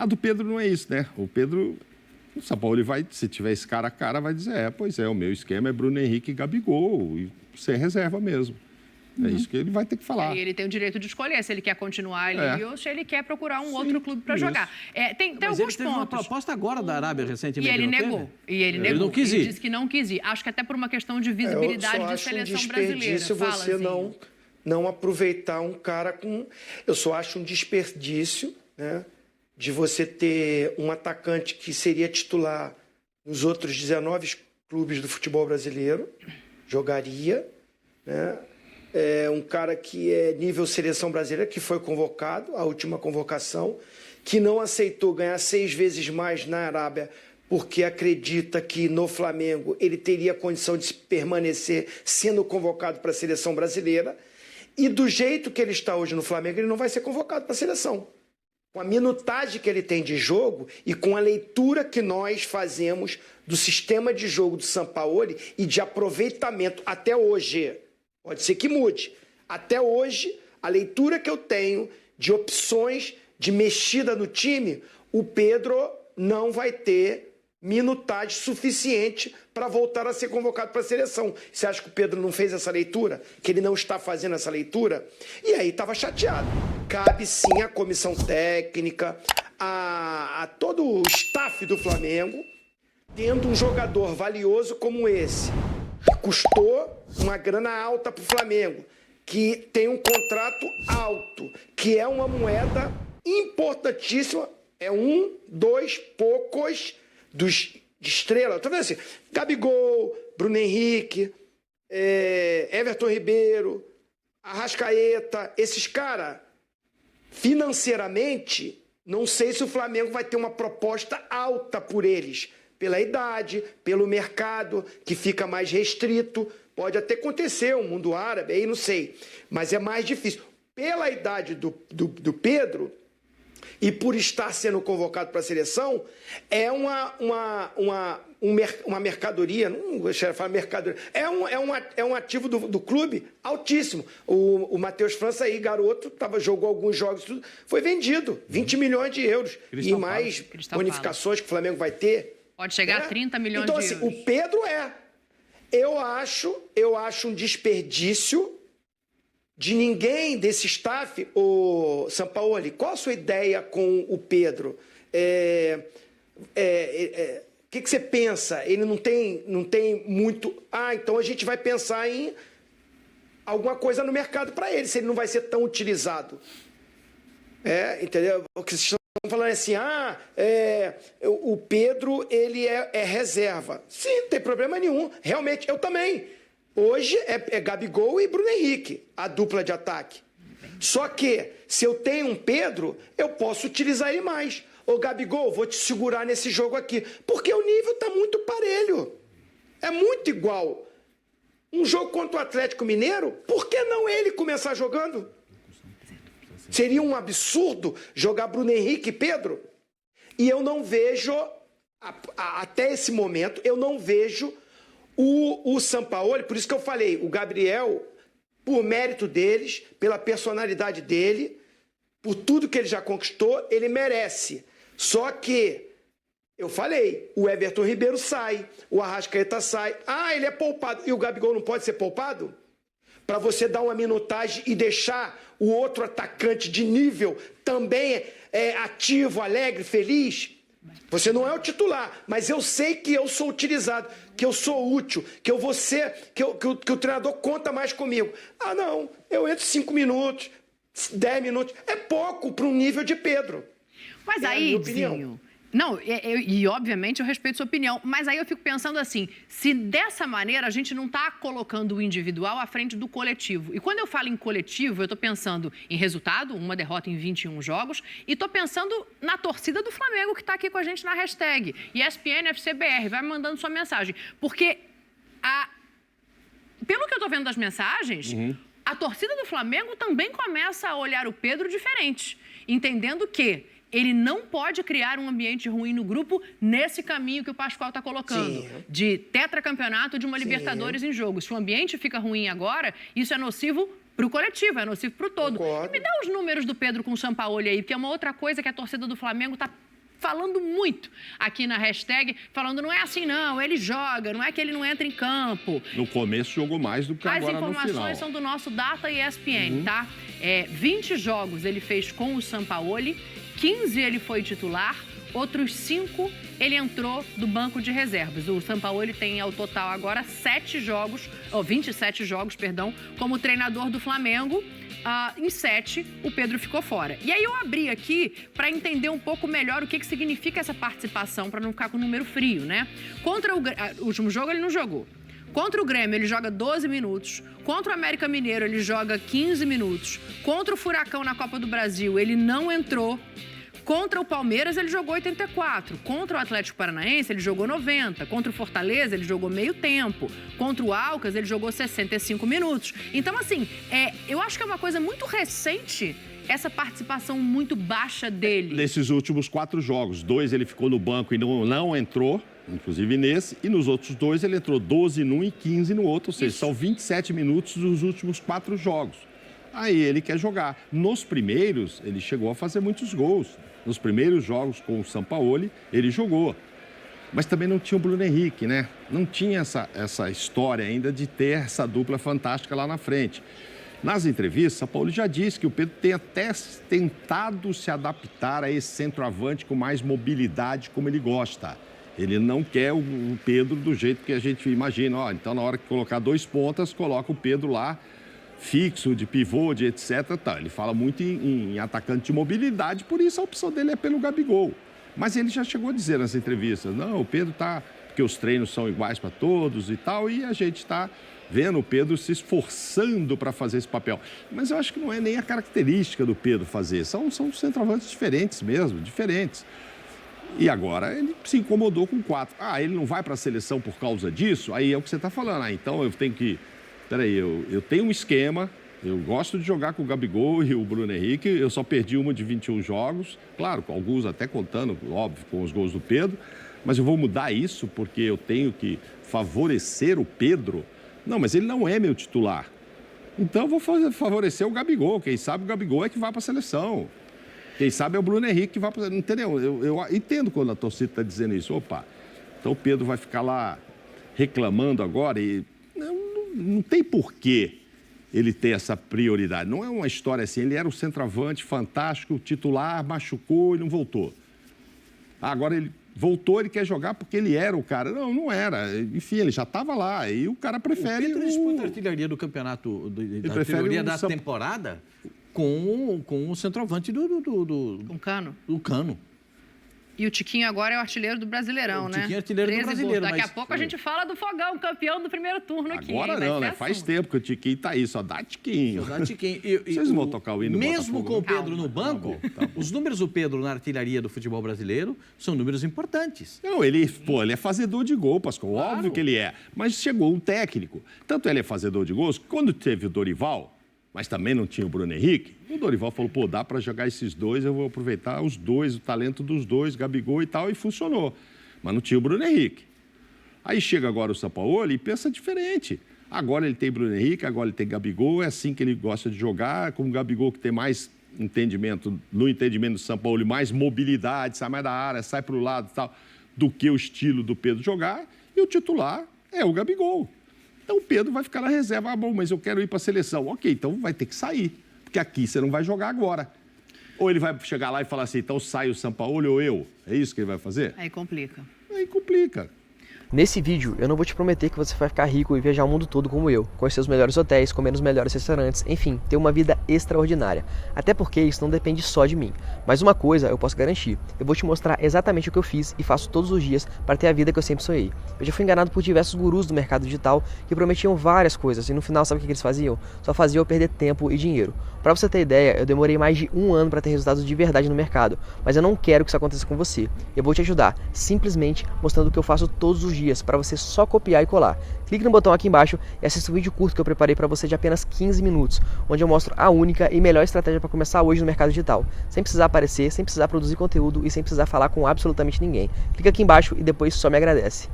A do Pedro não é isso, né? O Pedro, o São Paulo, vai, se tiver esse cara a cara, vai dizer, pois é, o meu esquema é Bruno Henrique e Gabigol, e sem reserva mesmo. É isso que ele vai ter que falar. E ele tem o direito de escolher se ele quer continuar ali ou se ele quer procurar um outro clube para jogar. Tem Mas alguns ele teve pontos. uma proposta agora da Arábia recentemente. E ele negou. Ele não quis ir. Ele disse que não quis ir. Acho que até por uma questão de visibilidade de seleção brasileira. Se você não aproveitar um cara com... Eu só acho um desperdício, né, de você ter um atacante que seria titular nos outros 19 clubes do futebol brasileiro, jogaria, né? Um cara que é nível seleção brasileira, que foi convocado, a última convocação, que não aceitou ganhar 6 vezes mais na Arábia, porque acredita que no Flamengo ele teria condição de permanecer sendo convocado para a seleção brasileira. E do jeito que ele está hoje no Flamengo, ele não vai ser convocado para a seleção. Com a minutagem que ele tem de jogo e com a leitura que nós fazemos do sistema de jogo do Sampaoli e de aproveitamento até hoje... Pode ser que mude. Até hoje, a leitura que eu tenho de opções de mexida no time, o Pedro não vai ter minutagem suficiente para voltar a ser convocado para a seleção. Você acha que o Pedro não fez essa leitura? Que ele não está fazendo essa leitura? E aí estava chateado. Cabe sim à comissão técnica, a todo o staff do Flamengo, tendo um jogador valioso como esse, que custou uma grana alta para o Flamengo, que tem um contrato alto, que é uma moeda importantíssima, é 1, 2 poucos de estrela. Estou vendo assim, Gabigol, Bruno Henrique, Everton Ribeiro, Arrascaeta, esses caras, financeiramente, não sei se o Flamengo vai ter uma proposta alta por eles, pela idade, pelo mercado, que fica mais restrito. Pode até acontecer, um mundo árabe, aí não sei. Mas é mais difícil. Pela idade do Pedro, e por estar sendo convocado para a seleção, é uma mercadoria, não gostaria de falar mercadoria, é um ativo do clube altíssimo. O Matheus França aí, garoto, jogou alguns jogos, tudo, foi vendido, 20 milhões de euros. E mais bonificações que o Flamengo vai ter. Pode chegar a 30 milhões de euros. Então, assim, o Pedro Eu acho um desperdício de ninguém desse staff, o Sampaoli. Qual a sua ideia com o Pedro? O que você pensa? Ele não tem muito... então a gente vai pensar em alguma coisa no mercado para ele, se ele não vai ser tão utilizado. Entendeu? O que vocês estão falando assim, o Pedro, ele é reserva. Sim, não tem problema nenhum. Realmente, eu também. Hoje é Gabigol e Bruno Henrique, a dupla de ataque. Só que, se eu tenho um Pedro, eu posso utilizar ele mais. Ô, Gabigol, vou te segurar nesse jogo aqui. Porque o nível está muito parelho. É muito igual. Um jogo contra o Atlético Mineiro, por que não ele começar jogando? Seria um absurdo jogar Bruno Henrique e Pedro? E eu não vejo, até esse momento, eu não vejo o Sampaoli, por isso que eu falei, o Gabriel, por mérito deles, pela personalidade dele, por tudo que ele já conquistou, ele merece. Só que, eu falei, o Everton Ribeiro sai, o Arrascaeta sai. Ele é poupado. E o Gabigol não pode ser poupado? Para você dar uma minutagem e deixar o outro atacante de nível também ativo, alegre, feliz. Você não é o titular, mas eu sei que eu sou utilizado, que eu sou útil, que eu vou ser, que o treinador conta mais comigo. Não, eu entro 5 minutos, 10 minutos. É pouco para um nível de Pedro. Mas aí, Zinho... Não, e obviamente eu respeito sua opinião, mas aí eu fico pensando assim, se dessa maneira a gente não está colocando o individual à frente do coletivo. E quando eu falo em coletivo, eu estou pensando em resultado, uma derrota em 21 jogos, e estou pensando na torcida do Flamengo que está aqui com a gente na hashtag ESPNFCBR, vai mandando sua mensagem. Porque, pelo que eu estou vendo das mensagens, a torcida do Flamengo também começa a olhar o Pedro diferente, entendendo que ele não pode criar um ambiente ruim no grupo nesse caminho que o Pascoal está colocando, de tetracampeonato, de uma Libertadores em jogo. Se o ambiente fica ruim agora, isso é nocivo para o coletivo, é nocivo para o todo. E me dá os números do Pedro com o Sampaoli aí, porque é uma outra coisa que a torcida do Flamengo está falando muito aqui na hashtag, falando não é assim não, ele joga, não é que ele não entra em campo. No começo jogou mais do que agora no final. As informações são do nosso Data ESPN, tá? 20 jogos ele fez com o Sampaoli, 15 ele foi titular, outros 5 ele entrou do banco de reservas. O Sampaoli tem ao total agora 27 jogos, como treinador do Flamengo. Em 7, o Pedro ficou fora. E aí eu abri aqui para entender um pouco melhor o que significa essa participação, para não ficar com o número frio, né? Contra o último jogo ele não jogou. Contra o Grêmio ele joga 12 minutos. Contra o América Mineiro ele joga 15 minutos. Contra o Furacão na Copa do Brasil ele não entrou. Contra o Palmeiras, ele jogou 84. Contra o Atlético Paranaense, ele jogou 90. Contra o Fortaleza, ele jogou meio tempo. Contra o Alcas, ele jogou 65 minutos. Então, assim, eu acho que é uma coisa muito recente essa participação muito baixa dele. Nesses últimos 4 jogos, 2 ele ficou no banco e não entrou, inclusive nesse. E nos outros 2 ele entrou 12 num e 15 no outro. Ou seja, são 27 minutos dos últimos 4 jogos. Aí ele quer jogar. Nos primeiros, ele chegou a fazer muitos gols. Nos primeiros jogos com o Sampaoli, ele jogou. Mas também não tinha o Bruno Henrique, né? Não tinha essa história ainda de ter essa dupla fantástica lá na frente. Nas entrevistas, o Sampaoli já disse que o Pedro tem até tentado se adaptar a esse centroavante com mais mobilidade, como ele gosta. Ele não quer o Pedro do jeito que a gente imagina. Então, na hora que colocar 2 pontas, coloca o Pedro lá, fixo, de pivô, de etc. Tá. Ele fala muito em atacante de mobilidade, por isso a opção dele é pelo Gabigol. Mas ele já chegou a dizer nas entrevistas, não, o Pedro tá, porque os treinos são iguais para todos e tal, e a gente está vendo o Pedro se esforçando para fazer esse papel. Mas eu acho que não é nem a característica do Pedro fazer, são centroavantes diferentes mesmo, diferentes. E agora ele se incomodou com 4. Ele não vai para a seleção por causa disso? Aí é o que você está falando. Então eu tenho que... Peraí, eu tenho um esquema, eu gosto de jogar com o Gabigol e o Bruno Henrique, eu só perdi uma de 21 jogos, claro, com alguns até contando, óbvio, com os gols do Pedro, mas eu vou mudar isso porque eu tenho que favorecer o Pedro? Não, mas ele não é meu titular. Então eu vou favorecer o Gabigol, quem sabe o Gabigol é que vai para a seleção. Quem sabe é o Bruno Henrique que vai para a seleção, entendeu? Eu entendo quando a torcida está dizendo isso, então o Pedro vai ficar lá reclamando agora e... Não tem porquê ele ter essa prioridade. Não é uma história assim, ele era um centroavante fantástico, titular, machucou e não voltou. Agora ele voltou, ele quer jogar porque ele era o cara. Não era. Enfim, ele já estava lá e o cara prefere... O Pedro disputa a artilharia do campeonato, da artilharia da temporada com o centroavante Com Cano. Do Cano. E o Tiquinho agora é o artilheiro do Brasileirão, né? O Tiquinho é artilheiro do Brasileiro. Daqui a pouco a gente fala do Fogão, campeão do primeiro turno aqui. Agora não, né? Faz tempo que o Tiquinho tá aí, só dá Tiquinho. Só dá Tiquinho. Vocês não vão tocar o hino do Mesmo Botafogo, com o Pedro no banco, os números do Pedro na artilharia do futebol brasileiro são números importantes. Não, ele é fazedor de gol, Pascoal. Claro. Óbvio que ele é. Mas chegou um técnico. Tanto ele é fazedor de gols, que quando teve o Dorival, mas também não tinha o Bruno Henrique, o Dorival falou, dá para jogar esses dois, eu vou aproveitar os dois, o talento dos dois, Gabigol e tal, e funcionou. Mas não tinha o Bruno Henrique. Aí chega agora o Sampaoli e pensa diferente. Agora ele tem Bruno Henrique, agora ele tem Gabigol, é assim que ele gosta de jogar, com o Gabigol que tem mais entendimento, no entendimento do Sampaoli, mais mobilidade, sai mais da área, sai para o lado e tal, do que o estilo do Pedro jogar, e o titular é o Gabigol. Então o Pedro vai ficar na reserva. Mas eu quero ir para a seleção. Ok, então vai ter que sair, porque aqui você não vai jogar agora. Ou ele vai chegar lá e falar assim, então sai o Sampaoli ou eu. É isso que ele vai fazer? Aí complica. Aí complica. Nesse vídeo, eu não vou te prometer que você vai ficar rico e viajar o mundo todo como eu, conhecer os melhores hotéis, comer nos melhores restaurantes, enfim, ter uma vida extraordinária. Até porque isso não depende só de mim. Mas uma coisa eu posso garantir, eu vou te mostrar exatamente o que eu fiz e faço todos os dias para ter a vida que eu sempre sonhei. Eu já fui enganado por diversos gurus do mercado digital que prometiam várias coisas e no final sabe o que eles faziam? Só faziam eu perder tempo e dinheiro. Para você ter ideia, eu demorei mais de 1 ano para ter resultados de verdade no mercado, mas eu não quero que isso aconteça com você. Eu vou te ajudar, simplesmente mostrando o que eu faço todos os dias, para você só copiar e colar. Clique no botão aqui embaixo e assista o vídeo curto que eu preparei para você de apenas 15 minutos, onde eu mostro a única e melhor estratégia para começar hoje no mercado digital, sem precisar aparecer, sem precisar produzir conteúdo e sem precisar falar com absolutamente ninguém. Clica aqui embaixo e depois só me agradece.